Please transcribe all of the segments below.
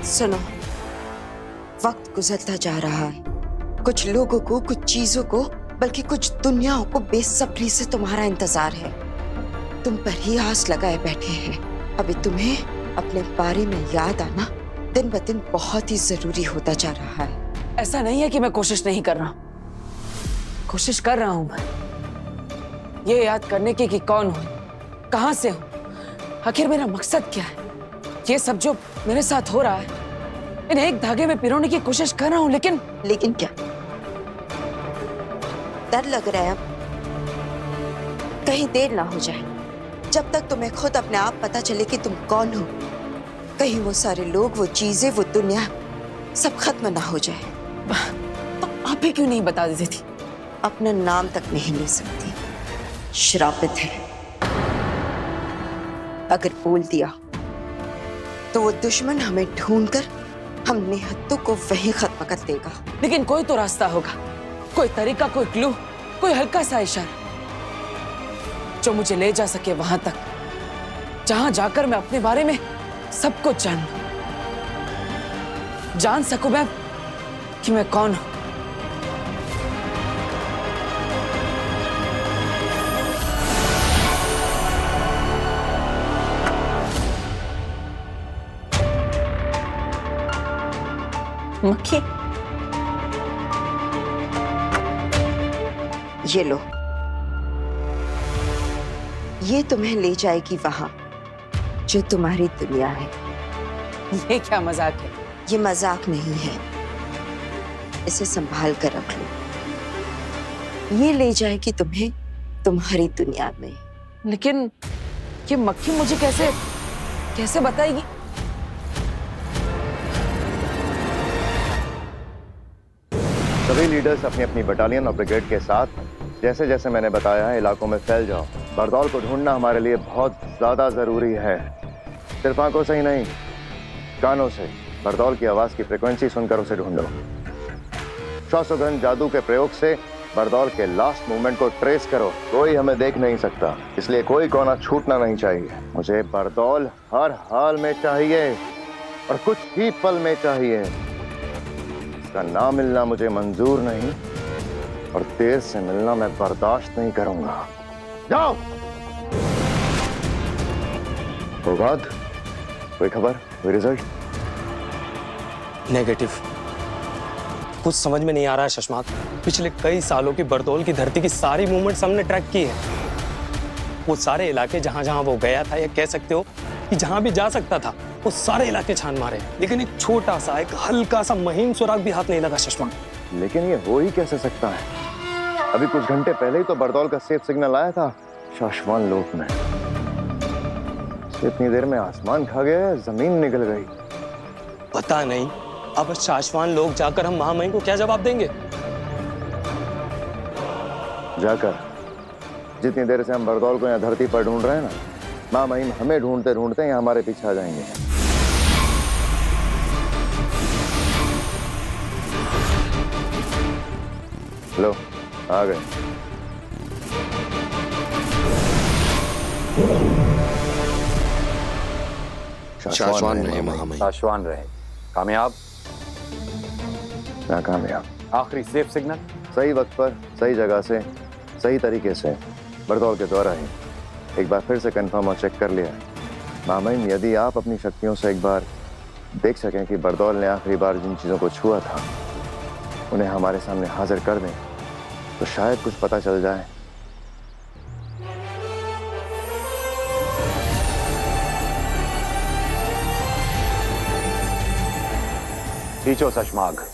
सुनो, वक्त गुजरता जा रहा है। कुछ लोगों को, कुछ चीजों को, बल्कि कुछ दुनियाओं को बेसब्री से तुम्हारा इंतजार है। तुम पर ही आस लगाए बैठे हैं। अभी तुम्हें अपने बारे में याद आना दिन ब दिन बहुत ही जरूरी होता जा रहा है। ऐसा नहीं है कि मैं कोशिश नहीं कर रहा हूं, कोशिश कर रहा हूं मैं ये याद करने की कि कौन हूं, कहां से हूं, आखिर मेरा मकसद क्या है। ये सब जो मेरे साथ हो रहा है, इन्हें एक धागे में पिरोने की कोशिश कर रहा हूं, लेकिन क्या डर लग रहा है? अब कहीं देर ना हो जाए। जब तक तुम्हें खुद अपने आप पता चले कि तुम कौन हो, कहीं वो सारे लोग, वो चीजें, वो दुनिया सब खत्म ना हो जाए। तो आप ही क्यों नहीं बता देती थी? अपना नाम तक नहीं ले सकती, श्रापित है। अगर बोल दिया तो वो दुश्मन हमें ढूंढकर हम निहत्तों को वहीं खत्म कर देगा। लेकिन कोई तो रास्ता होगा, कोई तरीका, कोई क्लू, कोई हल्का सा इशारा जो मुझे ले जा सके वहां तक, जहां जाकर मैं अपने बारे में सब कुछ जान सकूं मैं कि मैं कौन हूं। मक्खी, ये लो। ये तुम्हें ले जाएगी वहां जो तुम्हारी दुनिया है। ये क्या मजाक है? ये मजाक नहीं है, इसे संभाल कर रख लो। ये ले जाएगी तुम्हें तुम्हारी दुनिया में। लेकिन ये मक्खी मुझे कैसे बताएगी? सभी लीडर्स अपनी अपनी बटालियन और ब्रिगेड के साथ जैसे जैसे मैंने बताया है इलाकों में फैल जाओ। बरदौल को ढूंढना हमारे लिए बहुत ज्यादा जरूरी है। सिर्फ आंखों से ही नहीं, कानों से बरदौल की आवाज की फ्रीक्वेंसी सुनकर उसे ढूंढो। श्वासोगंध जादू के प्रयोग से बरदौल के लास्ट मूवमेंट को ट्रेस करो। कोई हमें देख नहीं सकता, इसलिए कोई कोना छूटना नहीं चाहिए। मुझे बरदौल हर हाल में चाहिए और कुछ ही पल में चाहिए। का ना मिलना मुझे मंजूर नहीं और देर से मिलना मैं बर्दाश्त नहीं करूंगा। जाओ। प्रभात, कोई खबर, कोई रिजल्ट? नेगेटिव। कुछ समझ में नहीं आ रहा है शशमात। पिछले कई सालों की बरदौल की धरती की सारी मूवमेंट्स हमने ट्रैक की है। वो सारे इलाके जहां जहां वो गया था, या कह सकते हो कि जहां भी जा सकता था, वो सारे इलाके छान मारे, लेकिन एक छोटा सा, एक हल्का सा महीन सुराग भी हाथ नहीं लगा शशमा। लेकिन ये हो ही कैसे सकता है? अभी कुछ घंटे पहले ही तो बरदौल का सेफ सिग्नल आया था शाश्वान लोक में। इतनी देर में आसमान खा गया, जमीन निकल गई। पता नहीं अब शाश्वान लोक जाकर हम महामहिम को क्या जवाब देंगे। जाकर जितनी देर से हम बरदौल को यहाँ धरती पर ढूंढ रहे हैं ना, महामहिम हमें ढूंढते ढूंढते यहाँ हमारे पीछे आ जाएंगे। लो, आ गए। शाश्वान रहे महामहिम। शाश्वान रहे। कामयाब? नाकामयाब। आखिरी सेफ सिग्नल सही वक्त पर, सही जगह से, सही तरीके से बरदौल के द्वारा ही एक बार फिर से कंफर्म और चेक कर लिया। महामहिम, यदि आप अपनी शक्तियों से एक बार देख सकें कि बरदौल ने आखिरी बार जिन चीज़ों को छुआ था उन्हें हमारे सामने हाजिर कर दें, तो शायद कुछ पता चल जाए। खींचो शशमाग।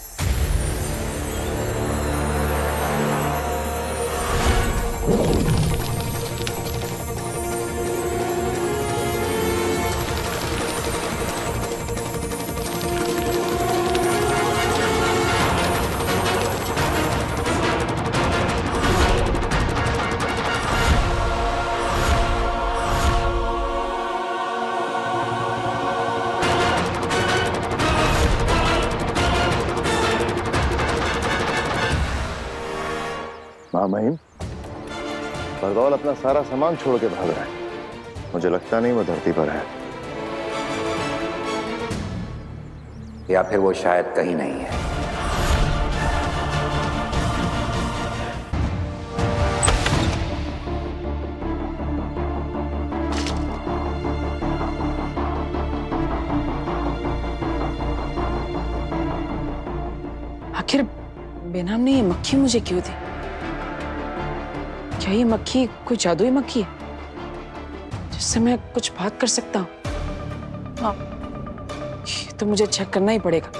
महामहिम, बरदौल अपना सारा सामान छोड़ के भाग रहा है। मुझे लगता नहीं वो धरती पर है। या फिर वो शायद कहीं नहीं है। आखिर बेनाम ने ये मक्खी मुझे क्यों दी? क्या ये मक्खी कोई जादुई मक्खी है जिससे मैं कुछ बात कर सकता हूँ? ये तो मुझे चेक करना ही पड़ेगा।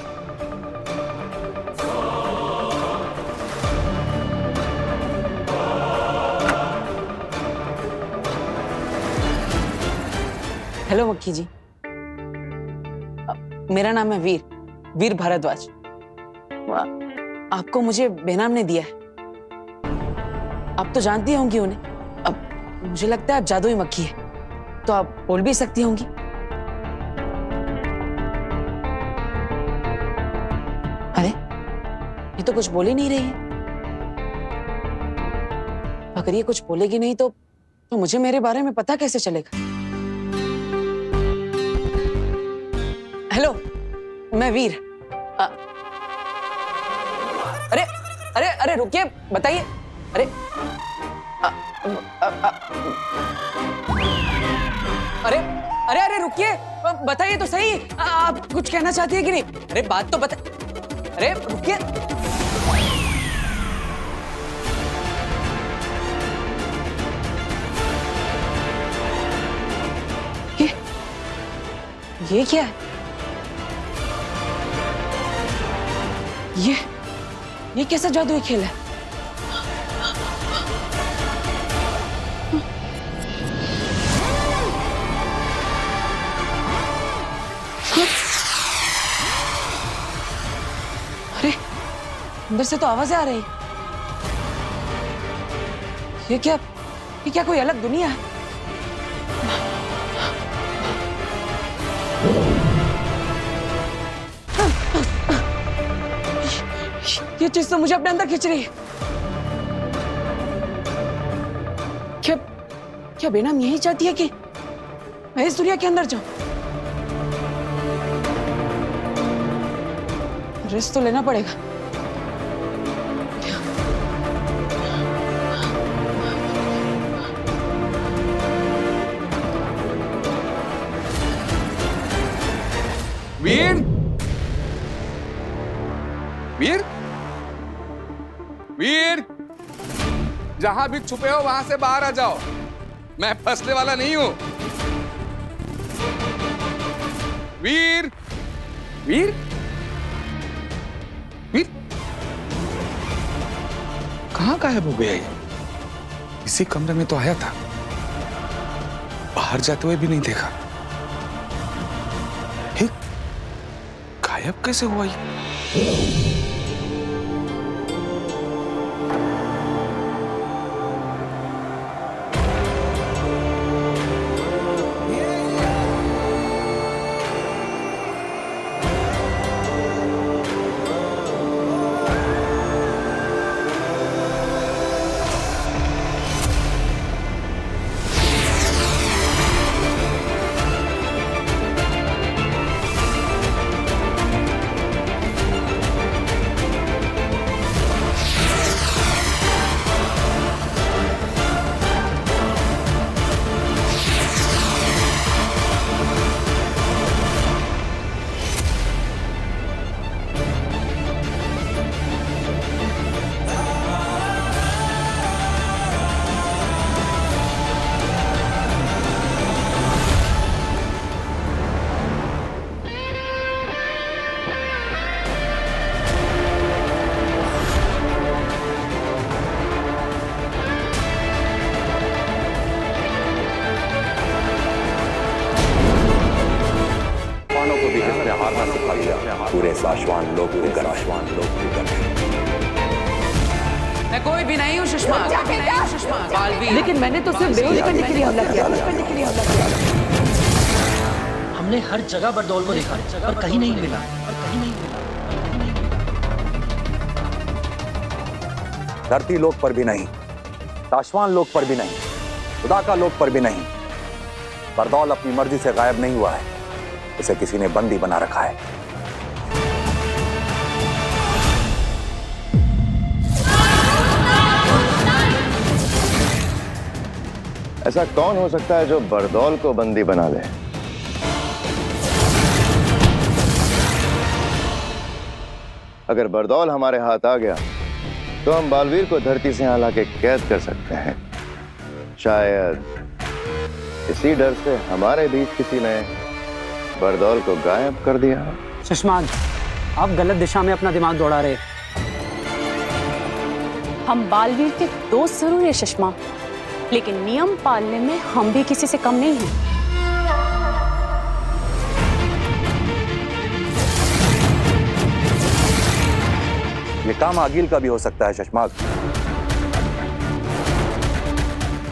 हेलो मक्खी जी, मेरा नाम है वीर भारद्वाज। आपको मुझे बेनाम ने दिया है। आप तो जानती होंगी उन्हें। अब मुझे लगता है आप जादुई मक्खी है, तो आप बोल भी सकती होंगी। अरे ये तो कुछ बोल ही नहीं रही है। अगर ये कुछ बोलेगी नहीं तो मुझे मेरे बारे में पता कैसे चलेगा? हेलो, मैं वीर। अरे अरे अरे रुकिए, बताइए। अरे अरे अरे अरे रुकिए, बताइए तो सही। आप कुछ कहना चाहती है कि नहीं? अरे बात तो बता। अरे रुकिए। ये क्या है? ये कैसा जादुई खेल है? अरे अंदर से तो आवाजें आ रही। ये क्या कोई अलग दुनिया है? ये चीज तो मुझे अपने अंदर खींच रही है। क्या बेनाम यही चाहती है कि मैं इस दुनिया के अंदर जाऊं? रिस्क तो लेना पड़ेगा। वीर, वीर, वीर, जहां भी छुपे हो वहां से बाहर आ जाओ। मैं फंसने वाला नहीं हूं। वीर, वीर, वीर, कहां गायब हो गया ये? इसी कमरे में तो आया था, बाहर जाते हुए भी नहीं देखा। गायब कैसे हुआ ये? पूरे साशवान लोग मैं कोई भी नहीं हूँ सुषमा। लेकिन मैंने तो सिर्फ बेहोश करने के लिए हमला किया। हमने हर जगह बरदौल को देखा पर कहीं नहीं मिला। धरती लोक पर भी नहीं, साशवान लोक पर भी नहीं, खुदा का लोक पर भी नहीं। बरदौल अपनी मर्जी से गायब नहीं हुआ है, इसे किसी ने बंदी बना रखा है। ऐसा कौन हो सकता है जो बरदौल को बंदी बना ले? अगर बरदौल हमारे हाथ आ गया तो हम बालवीर को धरती से यहां लाके कैद कर सकते हैं। शायद इसी डर से हमारे बीच किसी ने बरदौल को गायब कर दिया। सुषमा, आप गलत दिशा में अपना दिमाग दौड़ा रहे। हम बालवीर के दोस्त जरूर है सुषमा, लेकिन नियम पालने में हम भी किसी से कम नहीं हैं। ये काम आगिल का भी हो सकता है शशमाक,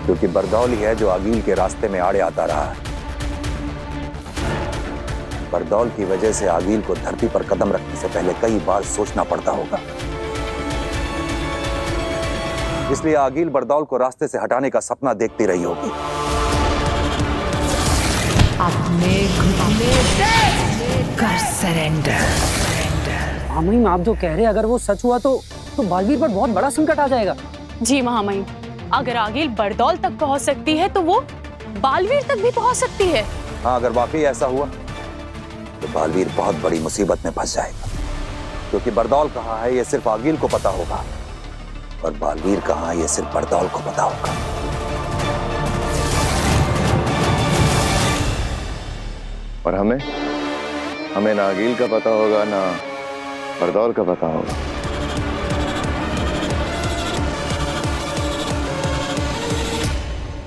क्योंकि बरदौल ही है जो आगिल के रास्ते में आड़े आता रहा है। बरदौल की वजह से आगिल को धरती पर कदम रखने से पहले कई बार सोचना पड़ता होगा। इसलिए आगिल बरदौल को रास्ते से हटाने का सपना देखती रही होगी। अपने घुटने कर सरेंडर। महामहिम, आप जो कह रहे हैं अगर वो सच हुआ तो बालवीर पर बहुत बड़ा संकट आ जाएगा। जी महामहिम, अगर आगिल बरदौल तक पहुंच सकती है तो वो बालवीर तक भी पहुंच सकती है। हाँ, अगर वाकई ऐसा हुआ तो बालवीर बहुत बड़ी मुसीबत में फंस जाएगा, क्योंकि बरदौल कहाँ है ये सिर्फ आगिल को पता होगा और बालवीर कहाँ है ये सिर्फ बरदौल को पता होगा। और हमें ना आगिल का पता होगा ना बरदौल का पता होगा।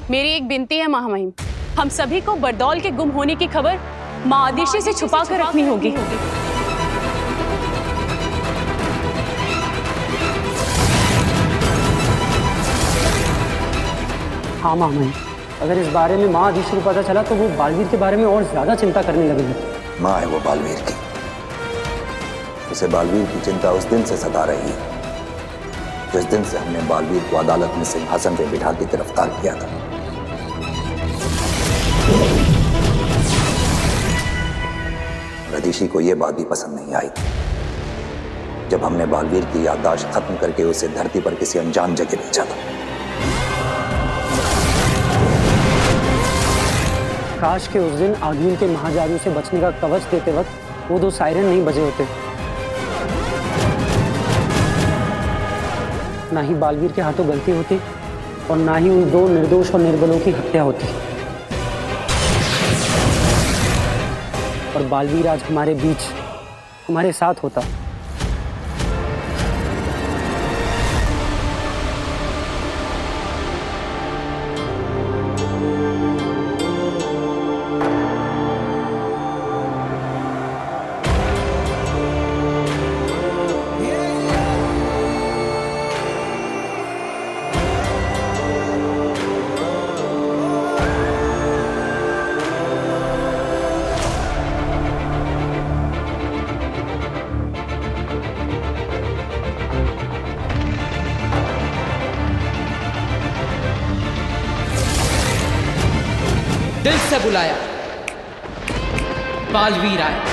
मेरी एक विनती है महामहिम, हम सभी को बरदौल के गुम होने की खबर माँ आदिशि से छुपा कर रखनी होगी। हाँ महामहिम, अगर इस बारे में माँ आदिशि को पता चला तो वो बालवीर के बारे में और ज्यादा चिंता करने लगेगी। माँ है वो बालवीर की, उसे बालवीर की चिंता उस दिन से सता रही है जिस दिन से हमने बालवीर को अदालत में सिंहासन पे बिठा के गिरफ्तार किया था। आदिशि को यह बात भी पसंद नहीं आई जब हमने बालवीर की याददाश्त खत्म करके उसे धरती पर किसी अनजान जगह भेजा था। काश के उस दिन आगिल के महाजादू से बचने का कवच देते वक्त वो 2 सायरन नहीं बजे होते, ना ही बालवीर के हाथों गलती होती और ना ही उन 2 निर्दोष और निर्बलों की हत्या होती। और बालवीर आज हमारे बीच हमारे साथ होता। दिल से बुलाया, बालवीर आए।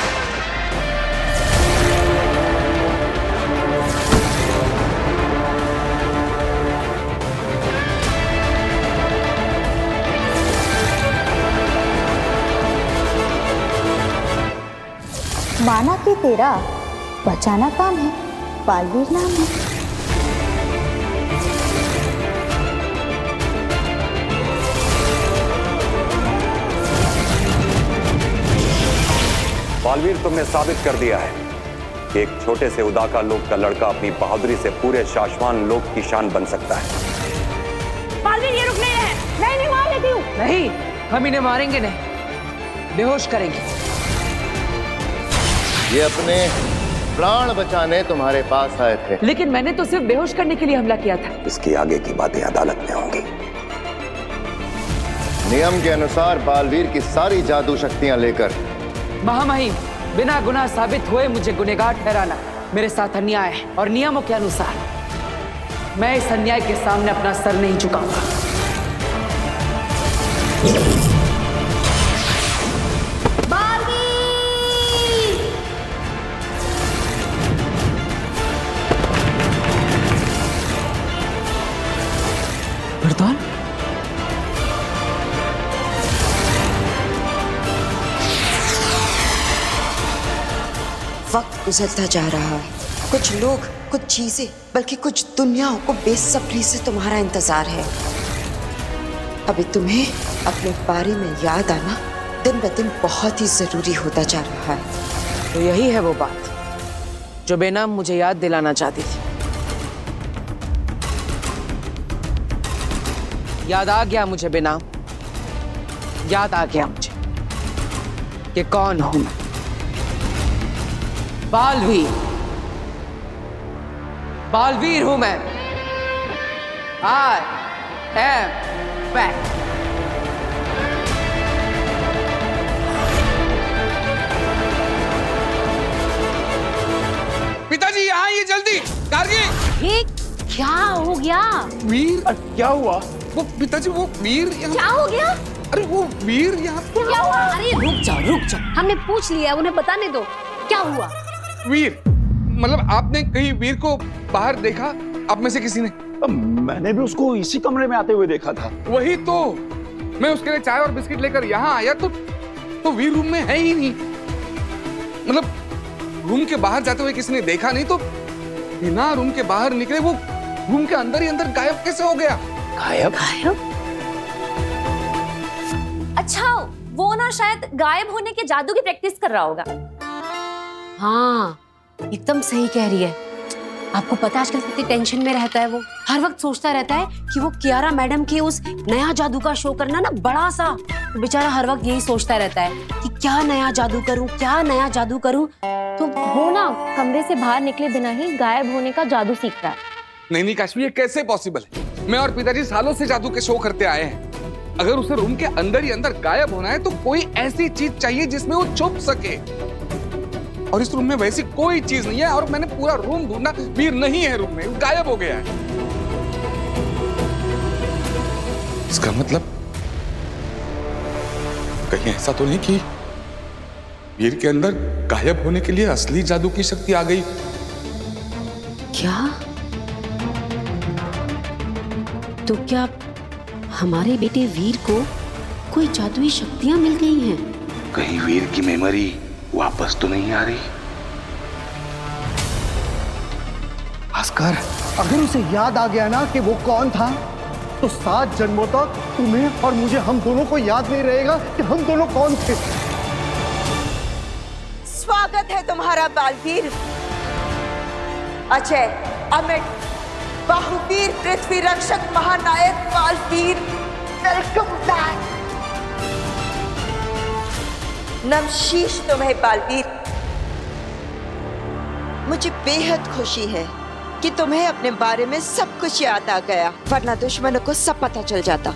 माना कि तेरा बचाना काम है, बालवीर नाम है। बालवीर, तुमने साबित कर दिया है कि एक छोटे से उदाका लोक का लड़का अपनी बहादुरी से पूरे शाश्वान लोक की शान बन सकता है। बालवीर, ये रुक नहीं रहे। नहीं मार लेती हूँ। नहीं, हम इन्हें मारेंगे नहीं, बेहोश करेंगे। ये अपने प्राण बचाने तुम्हारे पास आए थे, लेकिन मैंने तो सिर्फ बेहोश करने के लिए हमला किया था। इसकी आगे की बातें अदालत में होंगी। नियम के अनुसार बालवीर की सारी जादू शक्तियां लेकर महामहिम, बिना गुनाह साबित हुए मुझे गुनहगार ठहराना मेरे साथ अन्याय है और नियमों के अनुसार मैं इस अन्याय के सामने अपना सर नहीं झुकाऊंगा। बरदौल, वक्त गुजरता जा रहा है। कुछ लोग, कुछ चीजें, बल्कि कुछ दुनियाओं को बेसब्री से तुम्हारा इंतजार है। अभी तुम्हें अपने बारे में याद आना दिन ब दिन बहुत ही जरूरी होता जा रहा है। तो यही है वो बात जो बेनाम मुझे याद दिलाना चाहती थी। याद आ गया मुझे बेनाम, याद आ गया मुझे कि कौन हूं मैं। बालवीर, बालवीर हूं मैं। I am back। पिताजी यहाँ ये जल्दी। गार्गी, ये क्या हो गया? वीर, क्या हुआ? वो पिताजी, वो वीर यहाँ। क्या हो गया? अरे वो वीर यहाँ। क्या हुआ? अरे रुक जाओ, हमने पूछ लिया, उन्हें बताने दो। क्या हुआ? वीर, मतलब आपने कहीं वीर को बाहर देखा? आप में से किसी ने? मैंने भी उसको इसी कमरे में आते हुए देखा था। वही तो, मैं उसके लिए चाय और बिस्किट लेकर यहाँ आया तो वीर रूम में है ही नहीं। मतलब रूम के बाहर जाते हुए किसी ने देखा नहीं, तो बिना रूम के बाहर निकले वो रूम के अंदर ही अंदर गायब कैसे हो गया? गायब? अच्छा, वो ना शायद गायब होने के जादू की प्रैक्टिस कर रहा होगा। हाँ, एकदम सही कह रही है। आपको पता है आजकल कितनी टेंशन में रहता है वो। हर वक्त सोचता रहता है कि वो कियारा मैडम के उस नया जादू का शो करना ना बड़ा सा। तो बेचारा हर वक्त यही सोचता रहता है कि क्या नया जादू करूं, क्या नया जादू करूं। तो वो ना कमरे से बाहर निकले बिना ही गायब होने का जादू सीख रहा है। नहीं काश्मीर, ये कैसे पॉसिबल है? मैं और पिताजी सालों से जादू के शो करते आए हैं। अगर उसे रूम के अंदर ही अंदर गायब होना है तो कोई ऐसी चीज चाहिए जिसमें वो छुप सके, और इस रूम में वैसी कोई चीज नहीं है। और मैंने पूरा रूम ढूंढा, वीर नहीं है रूम में, गायब हो गया है। इसका मतलब कहीं ऐसा तो नहीं कि वीर के अंदर गायब होने के लिए असली जादू की शक्ति आ गई? क्या? तो क्या हमारे बेटे वीर को कोई जादुई शक्तियां मिल गई हैं? कहीं वीर की मेमोरी वापस तो नहीं आ रही? भास्कर, अगर उसे याद आ गया ना कि वो कौन था, तो 7 जन्मों तक तुम्हें और मुझे, हम दोनों को याद नहीं रहेगा कि हम दोनों कौन थे। स्वागत है तुम्हारा बालवीर। अजय, अमित, बाहुवीर, पृथ्वी रक्षक, महानायक बालवीर, वेलकम बैक। नमशीश तुम्हें बालवीर। मुझे बेहद खुशी है कि तुम्हें अपने बारे में सब कुछ याद आ गया, वरना दुश्मनों को सब पता चल जाता।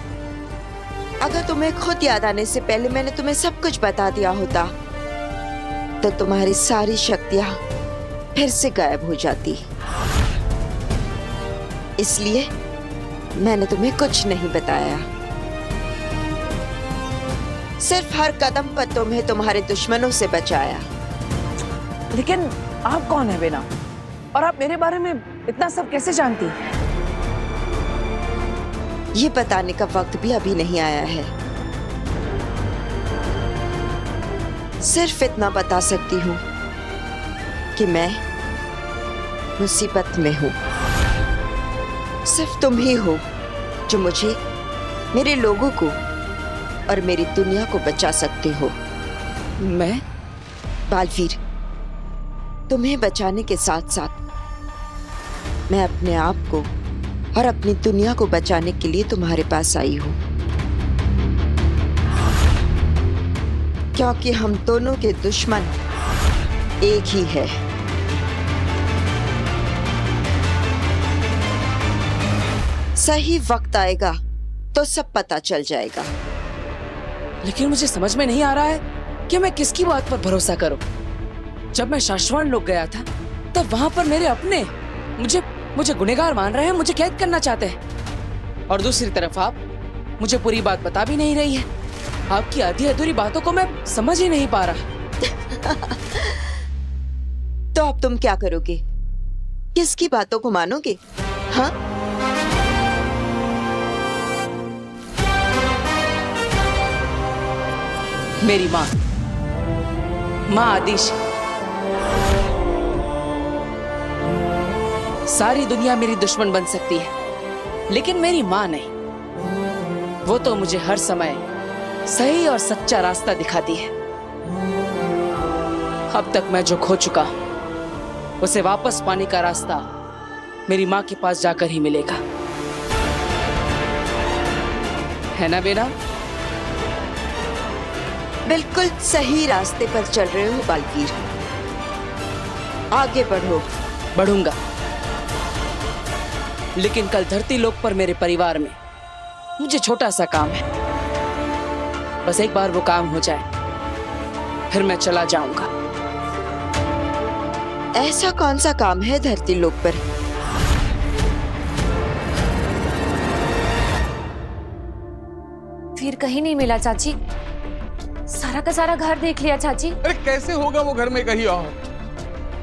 अगर तुम्हें खुद याद आने से पहले मैंने तुम्हें सब कुछ बता दिया होता तो तुम्हारी सारी शक्तियां फिर से गायब हो जाती। इसलिए मैंने तुम्हें कुछ नहीं बताया। सिर्फ हर कदम पर तुम्हें तुम्हारे दुश्मनों से बचाया। लेकिन आप कौन है बेना? और आप मेरे बारे में इतना सब कैसे जानती हैं? ये बताने का वक्त भी अभी नहीं आया है। सिर्फ इतना बता सकती हूँ कि मैं मुसीबत में हूँ। सिर्फ तुम ही हो जो मुझे, मेरे लोगों को और मेरी दुनिया को बचा सकते हो। मैं? बालवीर, तुम्हें बचाने के साथ साथ मैं अपने आप को और अपनी दुनिया को बचाने के लिए तुम्हारे पास आई हूं, क्योंकि हम दोनों के दुश्मन एक ही है। सही वक्त आएगा तो सब पता चल जाएगा। लेकिन मुझे समझ में नहीं आ रहा है कि मैं किसकी बात पर भरोसा करूं। जब मैं शाश्वान लोग गया था तब वहां पर मेरे अपने मुझे गुनहगार मान रहे हैं, मुझे कैद करना चाहते हैं। और दूसरी तरफ आप मुझे पूरी बात बता भी नहीं रही है। आपकी आधी अधूरी बातों को मैं समझ ही नहीं पा रहा। तो अब तुम क्या करोगे? किसकी बातों को मानोगे? हाँ? मेरी माँ आदिश। सारी दुनिया मेरी दुश्मन बन सकती है, लेकिन मेरी माँ नहीं। वो तो मुझे हर समय सही और सच्चा रास्ता दिखाती है। अब तक मैं जो खो चुका हूं, उसे वापस पाने का रास्ता मेरी माँ के पास जाकर ही मिलेगा, है ना बेना? बिल्कुल सही रास्ते पर चल रहे हो बालवीर, आगे बढ़ो। बढ़ूंगा, लेकिन कल धरती लोक पर मेरे परिवार में मुझे छोटा सा काम है। बस एक बार वो काम हो जाए, फिर मैं चला जाऊंगा। ऐसा कौन सा काम है धरती लोक पर? वीर कहीं नहीं मिला चाची, सारा का सारा घर देख लिया चाची। अरे कैसे होगा वो घर में कहीं और?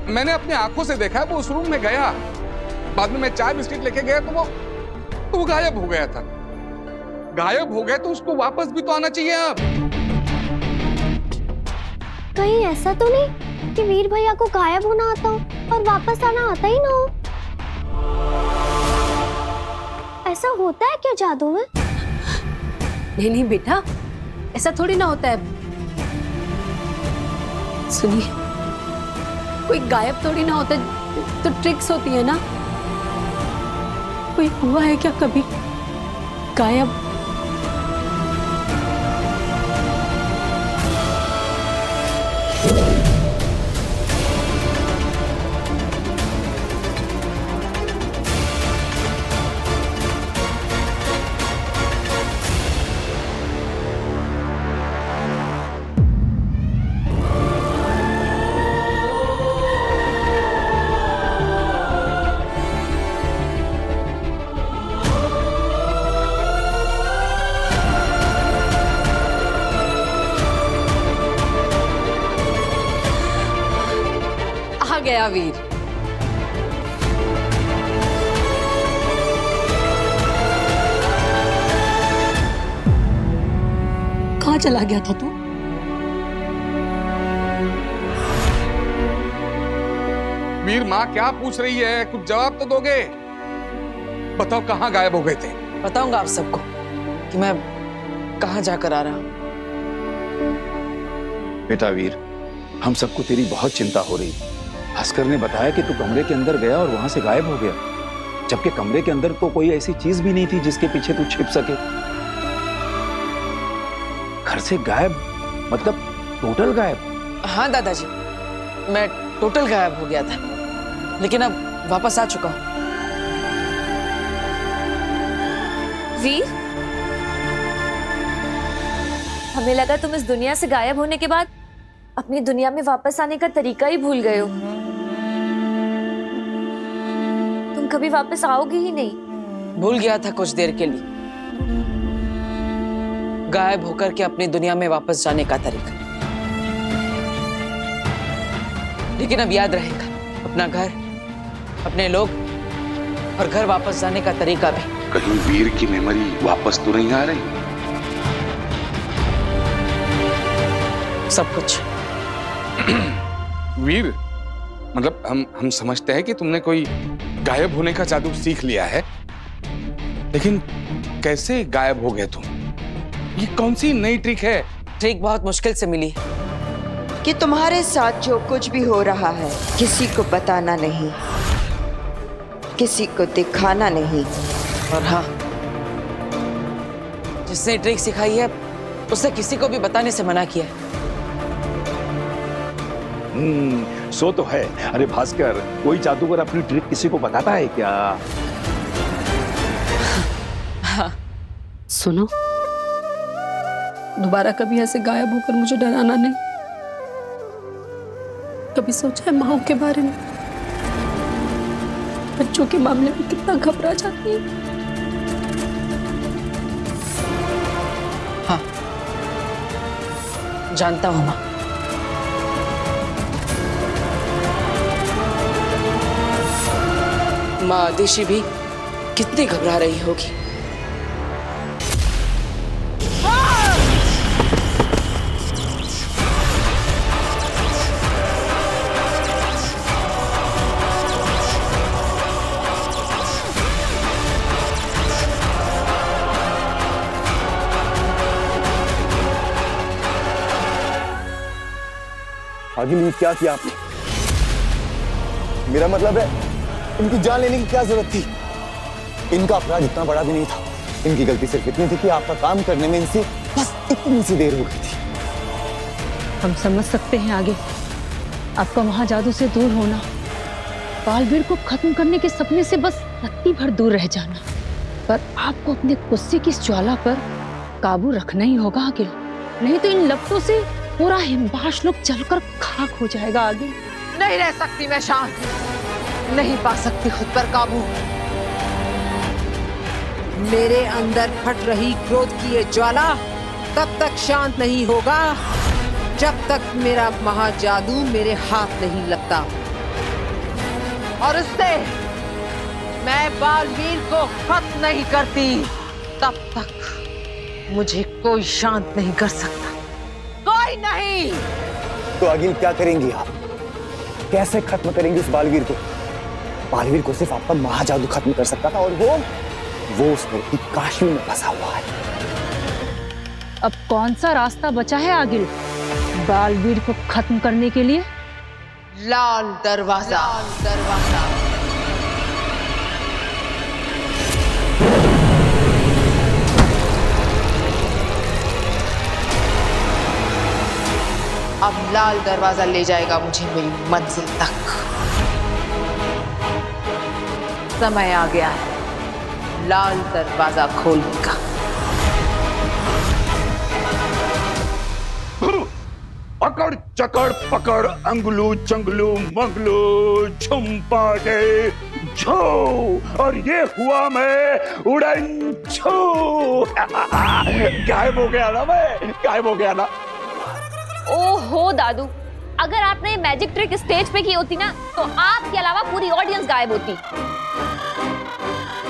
मैंने अपनी आंखों से देखा, वो उस रूम में गया, बाद में मैं चाय बिस्किट लेके गया तो वो गायब हो गया था। गायब हो गया तो उसको वापस भी तो आना चाहिए। अब कहीं ऐसा तो नहीं कि वीर भैया को गायब होना आता हो और वापस आना आता ही ना हो? ऐसा होता है क्या जादू में? नहीं नहीं बेटा, ऐसा थोड़ी ना होता है। सुनिए, कोई गायब थोड़ी ना होता, तो ट्रिक्स होती है ना। कोई हुआ है क्या कभी गायब? आ गया वीर। कहाँ चला गया था तू? वीर, माँ क्या पूछ रही है? कुछ जवाब तो दोगे। बताओ कहाँ गायब हो गए थे? बताऊंगा आप सबको कि मैं कहाँ जाकर आ रहा हूँ। बेटा वीर, हम सबको तेरी बहुत चिंता हो रही। भास्कर ने बताया कि तू कमरे के अंदर गया और वहां से गायब हो गया, जबकि कमरे के अंदर तो कोई ऐसी चीज भी नहीं थी जिसके पीछे तू छिप सके। घर से गायब मतलब टोटल गायब? हाँ दादाजी, मैं टोटल गायब हो गया था, लेकिन अब वापस आ चुका हूँ। वीर, हमें लगा तुम इस दुनिया से गायब होने के बाद अपनी दुनिया में वापस आने का तरीका ही भूल गए हो। तुम कभी वापस आओगे ही नहीं। भूल गया था कुछ देर के लिए, गायब होकर के अपनी दुनिया में वापस जाने का तरीका, लेकिन अब याद रहेगा अपना घर, अपने लोग और घर वापस जाने का तरीका भी। कहीं वीर की मेमोरी वापस तो नहीं आ रही? सब कुछ। वीर, मतलब हम समझते हैं कि तुमने कोई गायब होने का जादू सीख लिया है, लेकिन कैसे गायब हो गए तुम? ये कौन सी नई ट्रिक है? ट्रिक बहुत मुश्किल से मिली है कि तुम्हारे साथ जो कुछ भी हो रहा है किसी को बताना नहीं, किसी को दिखाना नहीं। और हाँ, जिसने ट्रिक सिखाई है उसने किसी को भी बताने से मना किया है। सो तो है। अरे भास्कर, कोई जादूगर अपनी ट्रिक किसी को बताता है क्या? हाँ। सुनो, दोबारा कभी ऐसे गायब होकर मुझे डराना नहीं। कभी सोचा है माँ के बारे में? बच्चों के मामले में कितना घबरा जाती है। हाँ, जानता हूं माँ। माँ आदिशी भी कितनी घबरा रही होगी। आगिल ये क्या किया आपने? मेरा मतलब है इनकी जान लेने की क्या जरूरत थी? इनका अपराध इतना बड़ा भी नहीं था। इनकी गलती सिर्फ इतनी थी कि आपका काम करने में इनसे बस इतनी सी देर हो गई थी। हम समझ सकते हैं आगे आपका महाजादू से दूर होना, बालवीर को खत्म करने के सपने से बस रत्ती भर दूर रह जाना, पर आपको अपने गुस्से की इस ज्वाला पर काबू रखना ही होगा आगे, नहीं तो इन लपटों से पूरा हिमबाश लोग जलकर खाक हो जाएगा आगे। नहीं रह सकती मैं शांत, नहीं पा सकती खुद पर काबू। मेरे अंदर फट रही क्रोध की ये ज्वाला तब तक शांत नहीं होगा जब तक मेरा महाजादू मेरे हाथ नहीं लगता, और उससे मैं बालवीर को खत्म नहीं करती तब तक मुझे कोई शांत नहीं कर सकता, कोई नहीं। तो आगिल क्या करेंगी आप? कैसे खत्म करेंगी उस बालवीर को? बालवीर को सिर्फ आपका महाजादू खत्म कर सकता था, और वो उस लड़की काशी में फंसा हुआ है। अब कौन सा रास्ता बचा है आगिल बालवीर को खत्म करने के लिए? लाल दरवाजा। अब लाल दरवाजा ले जाएगा मुझे मेरी मंजिल तक। समय आ गया है लाल दरवाजा खोलने का। अकड़ चकड़ पकड़ अंगलू चंगलू मंगलू झुमपाटे झो, और ये हुआ मैं उड़न छू। गायब हो गया ना, मैं गायब हो गया ना। ओहो दादू, अगर आपने मैजिक ट्रिक स्टेज पे की होती ना तो आपके अलावा पूरी ऑडियंस गायब होती।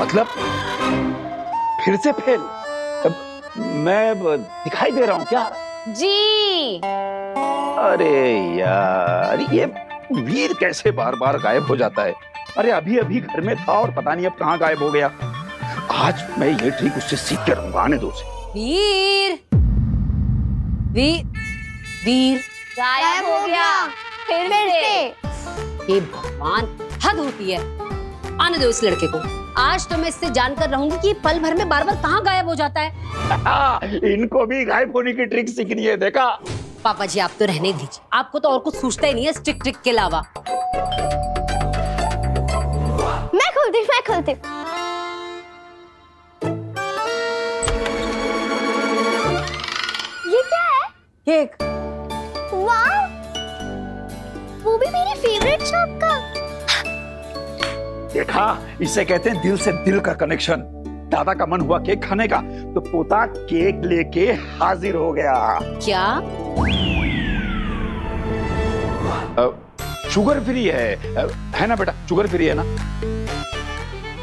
मतलब फिर से फेल? मैं दिखाई दे रहा हूँ क्या? जी। अरे यार, ये वीर कैसे बार बार गायब हो जाता है? अरे अभी अभी घर में था और पता नहीं अब कहाँ गायब हो गया। आज मैं ये ट्रिक उससे सीख के रहूंगा, आने दो उसे। वीर वीर वीर गायब हो गया फिर से। हे भगवान, हद होती है। आने दो इस लड़के को। आज तो मैं इससे जानकर रहूंगी कि पल भर में बार बार कहाँ गायब हो जाता है। इनको भी गायब होने की ट्रिक सीखनी है, देखा? पापा जी आप तो रहने दीजिए, आपको तो और कुछ सूझता ही नहीं है स्ट्रिक ट्रिक के अलावा। मैं खोलती ये क्या है? केक। वाह, वो भी मेरी फेवरेट शॉप का। देखा, इसे कहते हैं दिल से दिल का कनेक्शन। दादा का मन हुआ केक खाने का तो पोता केक लेके हाजिर हो गया। क्या? शुगर फ्री है ना बेटा? शुगर फ्री है ना?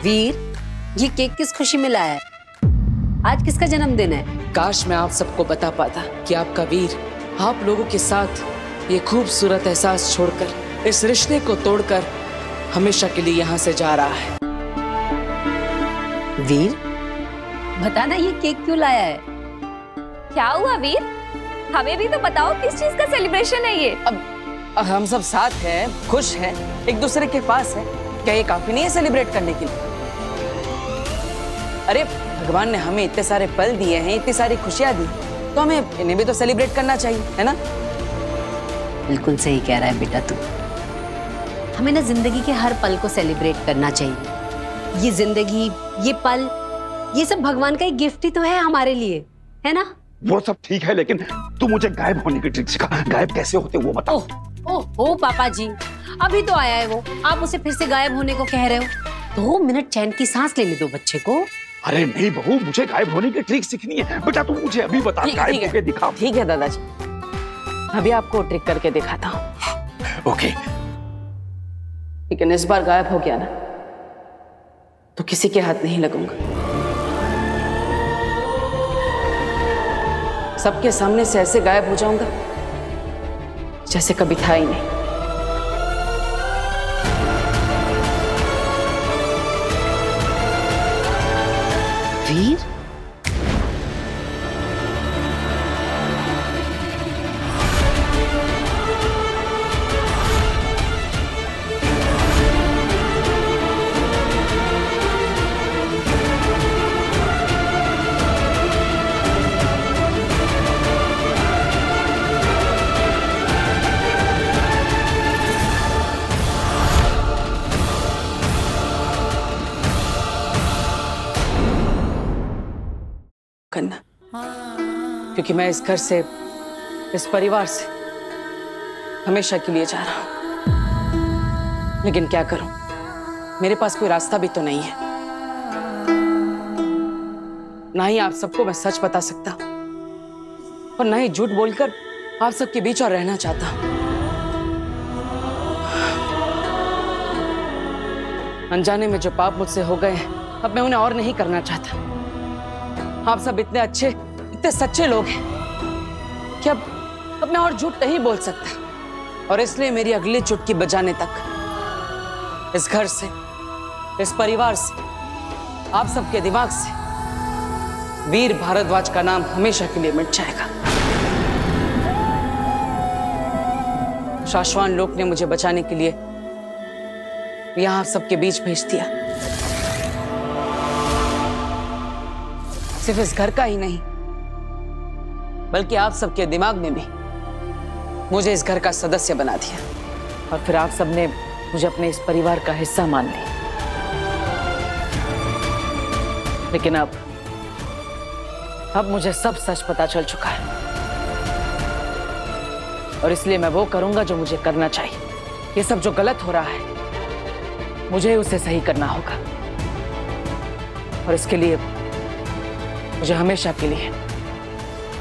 वीर, ये केक किस खुशी में लाया है? आज किसका जन्मदिन है? काश मैं आप सबको बता पाता कि आपका वीर आप लोगों के साथ ये खूबसूरत एहसास छोड़कर, इस रिश्ते को तोड़कर हमेशा के लिए यहाँ से जा रहा है। वीर, बताना ये केक क्यों लाया है? क्या हुआ वीर? हमें भी तो बताओ किस चीज का सेलिब्रेशन है ये? अब हम सब साथ हैं, खुश हैं, एक दूसरे के पास है, क्या ये काफी नहीं है सेलिब्रेट करने के लिए? अरे भगवान ने हमें इतने सारे पल दिए हैं, इतनी सारी खुशियां दी, तो हमें इन्हें भी तो सेलिब्रेट करना चाहिए, है ना? बिल्कुल सही कह रहा है बेटा तू। हमें ना जिंदगी के हर पल को सेलिब्रेट करना चाहिए। ये जिंदगी, ये पल, ये सब भगवान का एक गिफ्ट ही तो है हमारे लिए, है ना? वो सब ठीक है, लेकिन तू मुझे गायब होने की ट्रिक सिखा। गायब कैसे होते वो बता। ओह पापा जी, अभी तो आया है वो, आप उसे फिर से गायब होने को कह रहे हो? 2 मिनट चैन की सांस लेने दो बच्चे को। अरे नहीं बहू, मुझे गायब होने की ट्रिक सीखनी है। बेटा तू मुझे अभी बता, गायब होके दिखा। ठीक है दादाजी, अभी आपको ट्रिक करके दिखाता हूँ। ओके। लेकिन इस बार गायब हो गया ना तो किसी के हाथ नहीं लगूंगा। सबके सामने से ऐसे गायब हो जाऊंगा जैसे कभी था ही नहीं। वीर, करना, क्योंकि मैं इस घर से, इस परिवार से हमेशा के लिए जा रहा हूं। लेकिन क्या करूं, मेरे पास कोई रास्ता भी तो नहीं है। ना ही आप सबको मैं सच बता सकता और ना ही झूठ बोलकर आप सबके बीच और रहना चाहता हूं। अनजाने में जो पाप मुझसे हो गए हैं, अब मैं उन्हें और नहीं करना चाहता। आप सब इतने अच्छे, इतने सच्चे लोग हैं कि अब मैं और झूठ नहीं बोल सकता। और इसलिए मेरी अगली चुटकी बजाने तक इस घर से, इस परिवार से, आप सबके दिमाग से वीर भारद्वाज का नाम हमेशा के लिए मिट जाएगा। शाश्वान लोक ने मुझे बचाने के लिए यहां आप सबके बीच भेज दिया। सिर्फ इस घर का ही नहीं, बल्कि आप सबके दिमाग में भी मुझे इस घर का सदस्य बना दिया। और फिर आप सबने मुझे अपने इस परिवार का हिस्सा मान लिया। लेकिन अब मुझे सब सच पता चल चुका है, और इसलिए मैं वो करूंगा जो मुझे करना चाहिए। ये सब जो गलत हो रहा है, मुझे उसे सही करना होगा, और इसके लिए मुझे हमेशा के लिए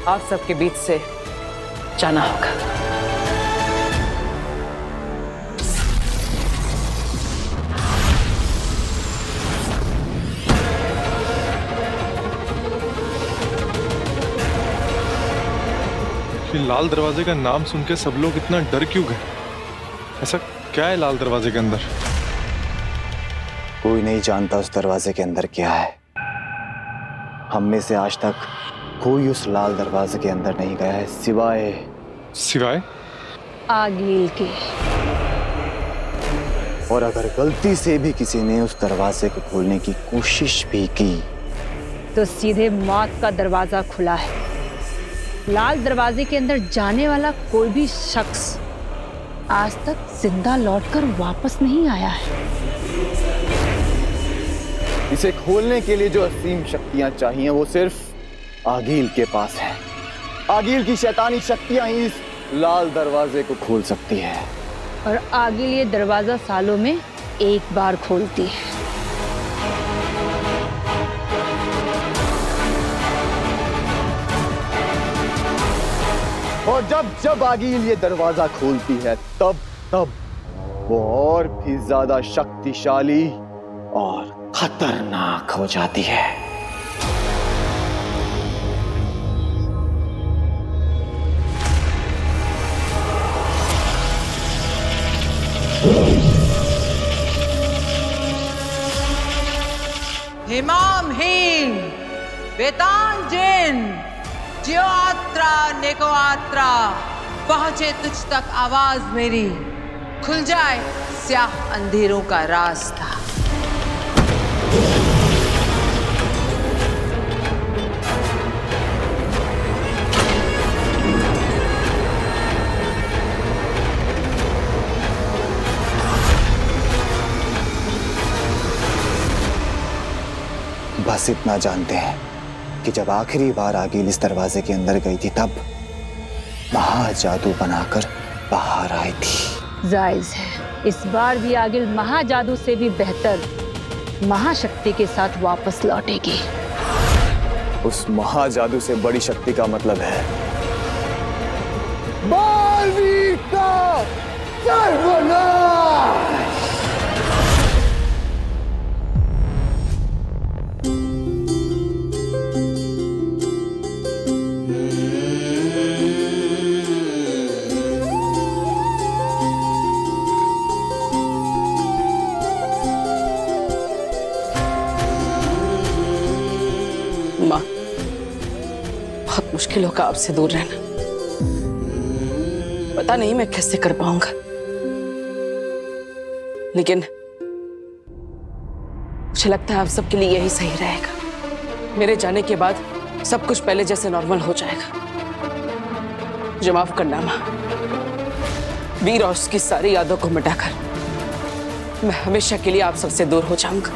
आप सबके बीच से जाना होगा। लाल दरवाजे का नाम सुन के सब लोग इतना डर क्यों गए? ऐसा क्या है लाल दरवाजे के अंदर? कोई नहीं जानता उस दरवाजे के अंदर क्या है। हम में से आज तक कोई उस लाल दरवाजे के अंदर नहीं गया है, सिवाय आगिल के। और अगर गलती से भी किसी ने उस दरवाजे को खोलने की कोशिश भी की तो सीधे मौत का दरवाजा खुला है। लाल दरवाजे के अंदर जाने वाला कोई भी शख्स आज तक जिंदा लौटकर वापस नहीं आया है। इसे खोलने के लिए जो असीम शक्तियां चाहिए वो सिर्फ आगिल के पास है। आगिल की शैतानी शक्तियां ही इस लाल दरवाजे को खोल सकती है। और आगिल ये दरवाजा सालों में एक बार खोलती है। और जब आगिल ये दरवाजा खोलती है तब वो और भी ज्यादा शक्तिशाली और खतरनाक हो जाती है। हिमामहीन, वेतांजन, ज्योआत्रा नेकोआत्रा, पहुंचे तुझ तक आवाज मेरी, खुल जाए स्याह अंधेरों का रास्ता। बस इतना जानते हैं कि जब आखिरी बार आगिल इस दरवाजे के अंदर गई थी तब महाजादू बनाकर बाहर आई थी। जायज है, इस बार भी आगिल महाजादू से भी बेहतर महाशक्ति के साथ वापस लौटेगी। उस महाजादू से बड़ी शक्ति का मतलब है बालवीर का सर्वनाश। माँ, बहुत मुश्किल होगा आपसे दूर रहना। पता नहीं मैं कैसे कर पाऊंगा, लेकिन मुझे लगता है आप सबके लिए यही सही रहेगा। मेरे जाने के बाद सब कुछ पहले जैसे नॉर्मल हो जाएगा। मुझे माफ करना माँ। वीर और उसकी सारी यादों को मिटाकर मैं हमेशा के लिए आप सबसे दूर हो जाऊंगा।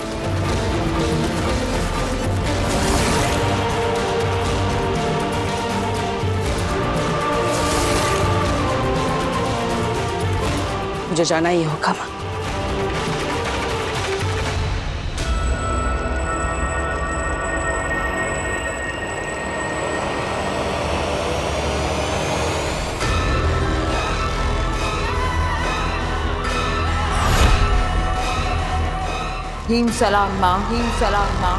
मुझे जाना ही होगा माँ। हीम सलाम माँ, हीम सलाम माँ।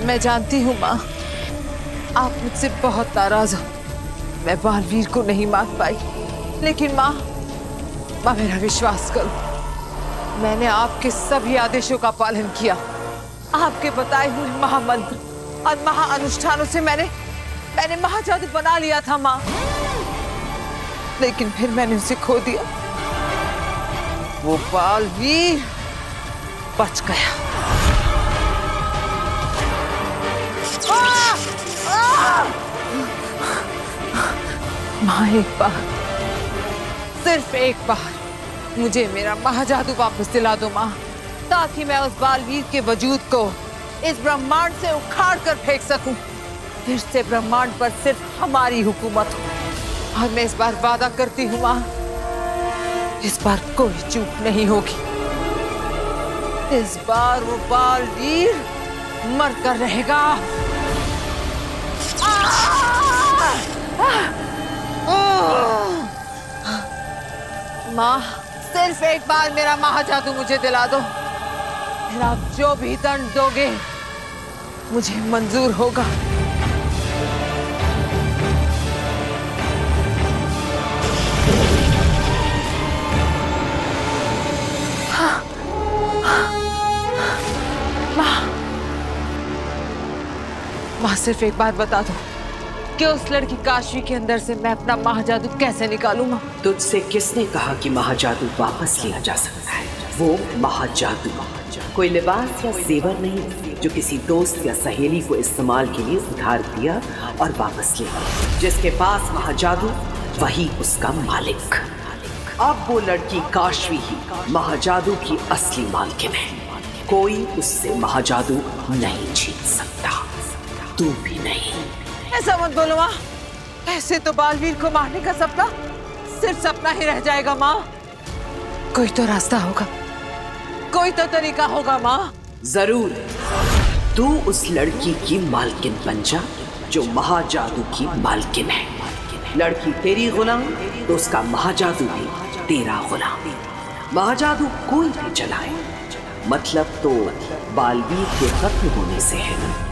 मैं जानती हूँ माँ, आप मुझसे बहुत नाराज हो। मैं बालवीर को नहीं मार पाई, लेकिन माँ मेरा विश्वास करो, मैंने आपके सभी आदेशों का पालन किया। आपके बताए हुए महामंत्र और महाअनुष्ठानों से मैंने महाजादू बना लिया था माँ, लेकिन फिर मैंने उसे खो दिया। वो बालवीर बच गया। माँ एक बार, सिर्फ एक बार मुझे मेरा महाजादू वापस दिला दो माँ, ताकि मैं उस बालवीर के वजूद को इस ब्रह्मांड से उखाड़ कर फेंक सकूं। फिर से ब्रह्मांड पर सिर्फ हमारी हुकूमत हो। और मैं इस बार वादा करती हूँ माँ, इस बार कोई चूक नहीं होगी। इस बार वो बालवीर मर कर रहेगा। माँ सिर्फ एक बार मेरा महाजादू मुझे दिला दो, फिर आप जो भी दंड दोगे मुझे मंजूर होगा। माँ सिर्फ एक बात बता दो कि उस लड़की काशवी के अंदर से मैं अपना महाजादू कैसे निकालूं माँ? तुझसे किसने कहा कि महाजादू वापस लिया जा सकता है? वो महाजादू कोई लिबास या जेवर नहीं जो किसी दोस्त या सहेली को इस्तेमाल के लिए उधार दिया और वापस लिया। जिसके पास महाजादू वही उसका मालिक। अब वो लड़की काशवी ही महाजादू की असली मालकिन है। कोई उससे महाजादू नहीं छीन सकता, तू भी नहीं। ऐसा मत बोलो माँ, ऐसे तो बालवीर को मारने का सपना सिर्फ सपना ही रह जाएगा माँ। कोई तो रास्ता होगा, कोई तो तरीका होगा माँ। जरूर, तू उस लड़की की मालकिन बन जा जो महाजादू की मालकिन है। लड़की तेरी गुलाम तो उसका महाजादू भी तेरा गुलाम। महाजादू कोई भी चलाए, मतलब तो बालवीर के खत्म होने से है ना।